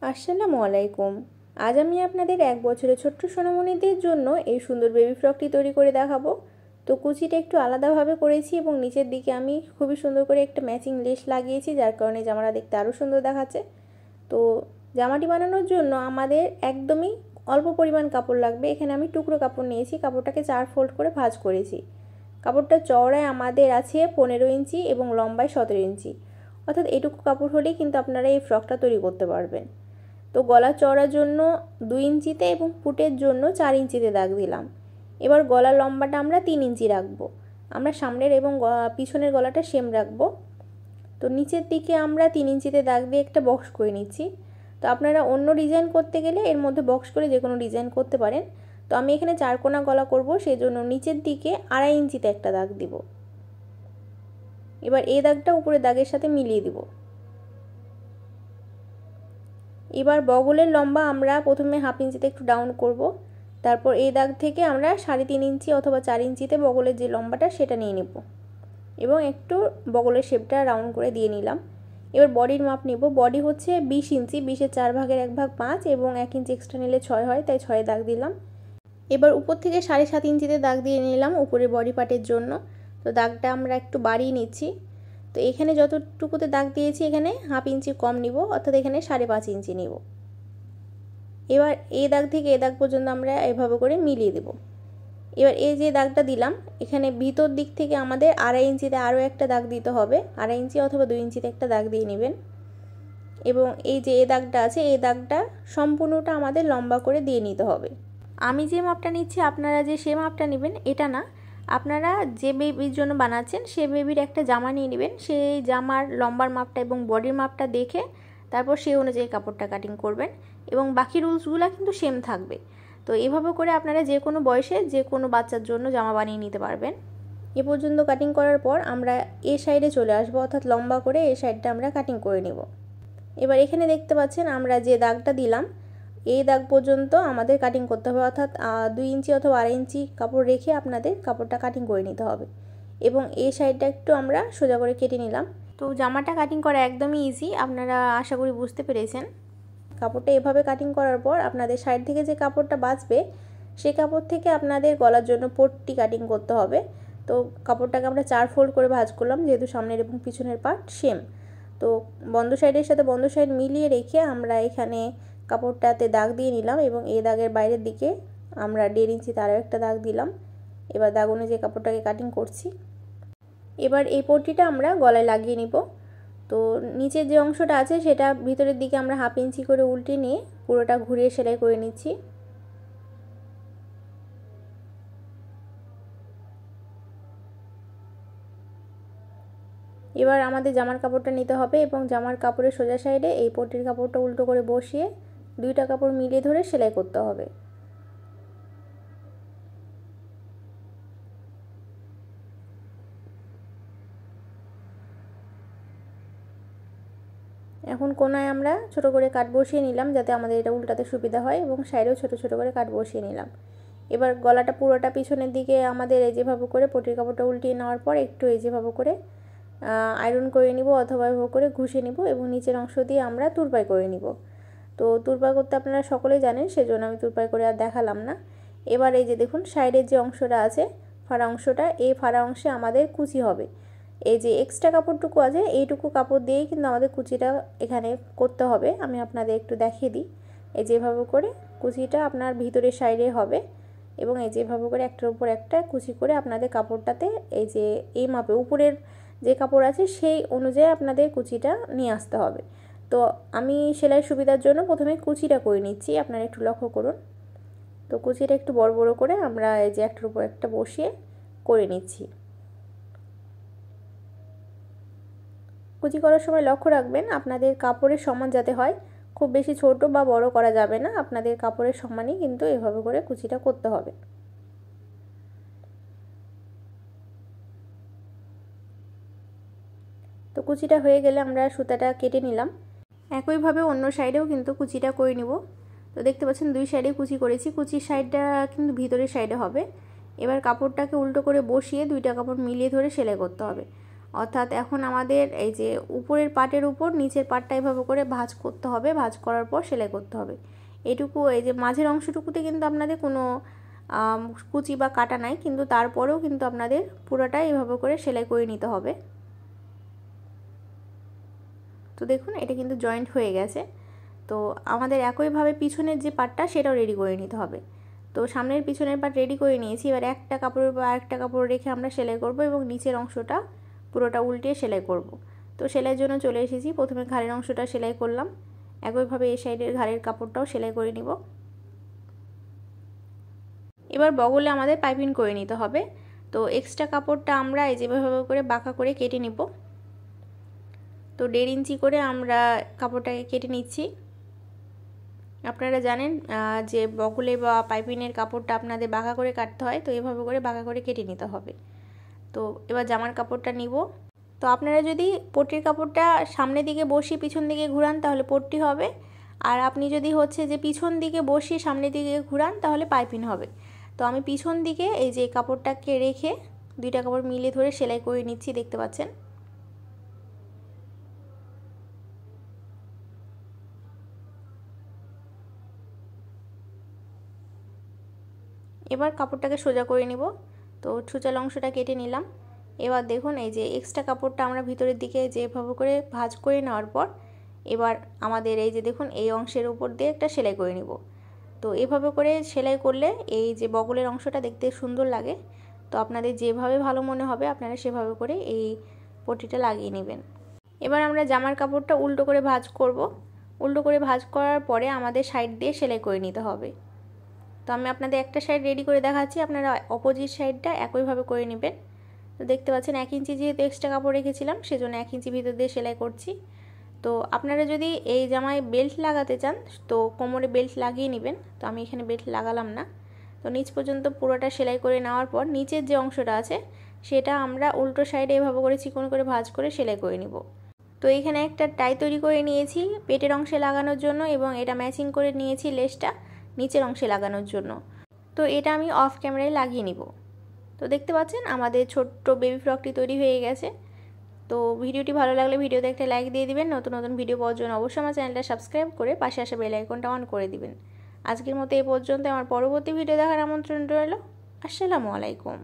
আসসালামু আলাইকুম। আজ আমি আপনাদের 1 বছরের ছোট্ট সোনামণিদের জন্য এই সুন্দর বেবি ফ্রকটি তৈরি করে দেখাবো। তো কুচিটা একটু আলাদাভাবে করেছি এবং নিচের দিকে আমি খুবই সুন্দর করে একটা ম্যাচিং লেস লাগিয়েছি, যার কারণে জামাটা দেখতে আরও সুন্দর দেখাচ্ছে। তো জামাটি বানানোর জন্য আমাদের একদমই অল্প পরিমাণ কাপড় লাগবে। এখানে আমি টুকরো কাপড় নিয়েছি, কাপড়টাকে 4 ফোল্ড করে ভাঁজ করেছি। কাপড়টা চওড়ায় আমাদের আছে 15 ইঞ্চি এবং লম্বায় 17 ইঞ্চি, অর্থাৎ এটুকু কাপড় হলেই কিন্তু আপনারা এই ফ্রকটা তৈরি করতে পারবেন। তো গলা চওড়ার জন্য 2 ইঞ্চিতে এবং পুটের জন্য 4 ইঞ্চিতে দাগ দিলাম। এবার গলার লম্বাটা আমরা 3 ইঞ্চি রাখবো। আমরা সামনের এবং পিছনের গলাটা সেম রাখবো। তো নিচের দিকে আমরা 3 ইঞ্চিতে দাগ দিয়ে একটা বক্স করে নিচ্ছি। তো আপনারা অন্য ডিজাইন করতে গেলে এর মধ্যে বক্স করে যে কোনো ডিজাইন করতে পারেন। তো আমি এখানে 4 কোনা গলা করব, সেই জন্য নিচের দিকে 2.5 ইঞ্চিতে একটা দাগ দিব। এবার এই দাগটা উপরের দাগের সাথে মিলিয়ে দিব। এবার বগলের লম্বা আমরা প্রথমে 1/2 ইঞ্চিতে একটু ডাউন করব, তারপর এই দাগ থেকে আমরা 3.5 ইঞ্চি অথবা 4 ইঞ্চিতে বগলের যে লম্বাটা সেটা নিয়ে নেব এবং একটু বগলের শেপটা রাউন্ড করে দিয়ে নিলাম। এবার বডির মাপ নেব। বডি হচ্ছে 20 ইঞ্চি, 20-এর 4 ভাগের 1 ভাগ 5 এবং 1 ইঞ্চি এক্সট্রা নিলে 6 হয়, তাই 6 দাগ দিলাম। এবার উপর থেকে 7.5 ইঞ্চিতে দাগ দিয়ে নিলাম উপরের বডি পার্টের জন্য। তো দাগটা আমরা একটু বাড়িয়ে নিচ্ছি। তো এখানে যতটুকুতে দাগ দিয়েছি এখানে 1/2 ইঞ্চি কম নিব, অর্থাৎ এখানে 5.5 ইঞ্চি নিব। এবার এই দাগ থেকে এই দাগ পর্যন্ত আমরা এভাবে করে মিলিয়ে দেব। এবার এই যে দাগটা দিলাম এখানে ভিতর দিক থেকে আমাদের 2.5 ইঞ্চিতে আরও একটা দাগ দিতে হবে। 2.5 ইঞ্চি অথবা 2 ইঞ্চিতে একটা দাগ দিয়ে নেবেন এবং এই যে এই দাগটা আছে এই দাগটা সম্পূর্ণটা আমাদের লম্বা করে দিয়ে নিতে হবে। আমি যে মাপটা নিচ্ছি আপনারা যে সে মাপটা নেবেন এটা না, আপনারা যে বেবির জন্য বানাচ্ছেন সে বেবির একটা জামা নিয়ে নেবেন। সেই জামার লম্বার মাপটা এবং বডির মাপটা দেখে তারপর সেই অনুযায়ী কাপড়টা কাটিং করবেন এবং বাকি রুলসগুলো কিন্তু সেম থাকবে। তো এভাবে করে আপনারা যে কোনো বয়সে যে কোনো বাচ্চার জন্য জামা বানিয়ে নিতে পারবেন। এ পর্যন্ত কাটিং করার পর আমরা এই সাইডে চলে আসবো, অর্থাৎ লম্বা করে এই সাইডটা আমরা কাটিং করে নেব। এবার এখানে দেখতে পাচ্ছেন আমরা যে দাগটা দিলাম এই দাগ পর্যন্ত আমাদের কাটিং করতে হবে, অর্থাৎ 2 ইঞ্চি অথবা 2.5 ইঞ্চি কাপড় রেখে আপনাদের কাপড়টা কাটিং করে নিতে হবে এবং এই সাইডটা একটু আমরা সোজা করে কেটে নিলাম। তো জামাটা কাটিং করা একদমই ইজি, আপনারা আশা করি বুঝতে পেরেছেন। কাপড়টা এভাবে কাটিং করার পর আপনাদের সাইড থেকে যে কাপড়টা বাঁচবে সেই কাপড় থেকে আপনাদের গলার জন্য পট্টি কাটিং করতে হবে। তো কাপড়টাকে আমরা 4 ফোল্ড করে ভাঁজ করলাম, যেহেতু সামনের এবং পিছনের পার্ট সেম। তো বন্ধ সাইডের সাথে বন্ধ সাইড মিলিয়ে রেখে আমরা এখানে কাপড়টাতে দাগ দিয়ে নিলাম এবং এই দাগের বাইরের দিকে আমরা 1.5 ইঞ্চিতে আরও একটা দাগ দিলাম। এবার দাগ অনুযায়ী কাপড়টাকে কাটিং করছি। এবার এই পট্টিটা আমরা গলায় লাগিয়ে নিব। তো নিচের যে অংশটা আছে সেটা ভিতরের দিকে আমরা 1/2 ইঞ্চি করে উল্টে নিয়ে পুরোটা ঘুরিয়ে সেলাই করে নিচ্ছি। এবার আমাদের জামার কাপড়টা নিতে হবে এবং জামার কাপড়ের সোজা সাইডে এই পট্টির কাপড়টা উল্টো করে বসিয়ে 2টা কাপড় মিলিয়ে ধরে সেলাই করতে হবে। এখন কোনায় আমরা ছোট করে কাট বসিয়ে নিলাম যাতে আমাদের এটা উল্টাতে সুবিধা হয় এবং সাইডেও ছোট ছোট করে কাট বসিয়ে নিলাম। এবার গলাটা পুরোটা পিছনের দিকে আমাদের এই যেভাবে করে পটির কাপড়টা উল্টিয়ে নেওয়ার পর একটু এই যেভাবে করে আয়রন করে নিব অথবা এভাবে করে ঘষে নিব এবং নিচের অংশ দিয়ে আমরা তুরপাই করে নিব। তো তুরপাই করতে আপনারা সকলেই জানেন, সেজন্য আমি তুরপাই করে আর দেখালাম না। এবার এই যে দেখুন সাইডের যে অংশটা আছে ফাড়া অংশটা, এই ফাড়া অংশে আমাদের কুচি হবে। এই যে এক্সট্রা কাপড়টুকু আছে এইটুকু কাপড় দিয়েই কিন্তু আমাদের কুচিটা এখানে করতে হবে। আমি আপনাদের একটু দেখিয়ে দিই। এই যেভাবে করে কুচিটা আপনার ভিতরের সাইডে হবে এবং এই যেভাবে করে একটার উপর একটা কুচি করে আপনাদের কাপড়টাতে এই যে এই মাপে উপরের যে কাপড় আছে সেই অনুযায়ী আপনাদের কুচিটা নিয়ে আসতে হবে। তো আমি সেলাই সুবিধার জন্য প্রথমে কুচিটা করে নিচ্ছি, আপনারা একটু লক্ষ্য করুন। তো কুচিটা একটু বড় বড় করে আমরা এই যে একটার উপর একটা বসিয়ে করে নিচ্ছি। কুচি করার সময় লক্ষ্য রাখবেন আপনাদের কাপড়ের সমান যাতে হয়, খুব বেশি ছোট বা বড় করা যাবে না, আপনাদের কাপড়ের সমানই কিন্তু এভাবে করে কুচিটা করতে হবে। তো কুচিটা হয়ে গেলে আমরা সুতাটা কেটে নিলাম। একইভাবে অন্য সাইডেও কিন্তু কুচিটা করে নিব। তো দেখতে পাচ্ছেন 2 সাইডে কুচি করেছি, কুচির সাইডটা কিন্তু ভিতরের সাইডে হবে। এবার কাপড়টাকে উল্টো করে বসিয়ে 2টা কাপড় মিলিয়ে ধরে সেলাই করতে হবে। অর্থাৎ এখন আমাদের এই যে উপরের পাটের উপর নিচের পাটটা এভাবে করে ভাঁজ করতে হবে, ভাঁজ করার পর সেলাই করতে হবে। এটুকু এই যে মাঝের অংশটুকুতে কিন্তু আপনাদের কোনো কুচি বা কাটা নাই, কিন্তু তারপরেও কিন্তু আপনাদের পুরোটাই এভাবে করে সেলাই করে নিতে হবে। তো দেখুন এটা কিন্তু জয়েন্ট হয়ে গেছে। তো আমাদের একইভাবে পিছনের যে পাটটা সেটাও রেডি করে নিতে হবে। তো সামনের পিছনের পাট রেডি করে নিয়েছি। এবার একটা কাপড়ের উপর আরেকটা কাপড় রেখে আমরা সেলাই করব এবং নিচের অংশটা পুরোটা উল্টিয়ে সেলাই করব। তো সেলাইয়ের জন্য চলে এসেছি। প্রথমে ঘাড়ের অংশটা সেলাই করলাম, একইভাবে এই সাইডের ঘাড়ের কাপড়টাও সেলাই করে নিব। এবার বগলে আমাদের পাইপিং করে নিতে হবে। তো এক্সট্রা কাপড়টা আমরা এই যেভাবে করে বাঁকা করে কেটে নিব। তো 1.5 ইঞ্চি করে আমরা কাপড়টাকে কেটে নিচ্ছি। আপনারা জানেন যে বগলে বা পাইপিংয়ের কাপড়টা আপনাদের বাঁকা করে কাটতে হয়, তো এভাবে করে বাঁকা করে কেটে নিতে হবে। তো এবার জামার কাপড়টা নিব। তো আপনারা যদি পট্টির কাপড়টা সামনের দিকে বসিয়ে পিছন দিকে ঘুরান তাহলে পট্টি হবে, আর আপনি যদি হচ্ছে যে পিছন দিকে বসিয়ে সামনের দিকে ঘুরান তাহলে পাইপিং হবে। তো আমি পিছন দিকে এই যে কাপড়টাকে রেখে দুইটা কাপড় মিলে ধরে সেলাই করে নিচ্ছি, দেখতে পাচ্ছেন। এবার কাপড়টাকে সোজা করে নিব। তো ছুচাল অংশটা কেটে নিলাম। এবার দেখুন এই যে এক্সট্রা কাপড়টা আমরা ভিতরের দিকে যেভাবে করে ভাঁজ করে নেওয়ার পর এবার আমাদের এই যে দেখুন এই অংশের উপর দিয়ে একটা সেলাই করে নিব। তো এভাবে করে সেলাই করলে এই যে বগলের অংশটা দেখতে সুন্দর লাগে। তো আপনাদের যেভাবে ভালো মনে হবে আপনারা সেভাবে করে এই পট্টিটা লাগিয়ে নেবেন। এবার আমরা জামার কাপড়টা উল্টো করে ভাঁজ করব। উল্টো করে ভাঁজ করার পরে আমাদের সাইড দিয়ে সেলাই করে নিতে হবে। তো আমি আপনাদের একটা সাইড রেডি করে দেখাচ্ছি, আপনারা অপোজিট সাইডটা একইভাবে করে নেবেন। তো দেখতে পাচ্ছেন 1 ইঞ্চি যেহেতু এক্সট্রা কাপড় রেখেছিলাম সেজন্য 1 ইঞ্চি ভিতর দিয়ে সেলাই করছি। তো আপনারা যদি এই জামায় বেল্ট লাগাতে চান তো কোমরে বেল্ট লাগিয়ে নেবেন। তো আমি এখানে বেল্ট লাগালাম না। তো নিচ পর্যন্ত পুরোটা সেলাই করে নেওয়ার পর নিচের যে অংশটা আছে সেটা আমরা উল্টো সাইডে এভাবে করে চিকন করে ভাঁজ করে সেলাই করে নিব। তো এখানে একটা টাই তৈরি করে নিয়েছি পেটের অংশে লাগানোর জন্য এবং এটা ম্যাচিং করে নিয়েছি লেসটা নিচের অংশে লাগানোর জন্য। তো এটা আমি অফ ক্যামেরায় লাগিয়ে নিব। তো দেখতে পাচ্ছেন আমাদের ছোট্ট বেবি ফ্রকটি তৈরি হয়ে গেছে। তো ভিডিওটি ভালো লাগলে ভিডিওতে একটা লাইক দিয়ে দিবেন। নতুন নতুন ভিডিও পাওয়ার জন্য অবশ্যই আমার চ্যানেলটা সাবস্ক্রাইব করে পাশে আসা বেল আইকনটা অন করে দিবেন। আজকের মতো এই পর্যন্ত। আমার পরবর্তী ভিডিও দেখার আমন্ত্রণ রইল। আসসালামু আলাইকুম।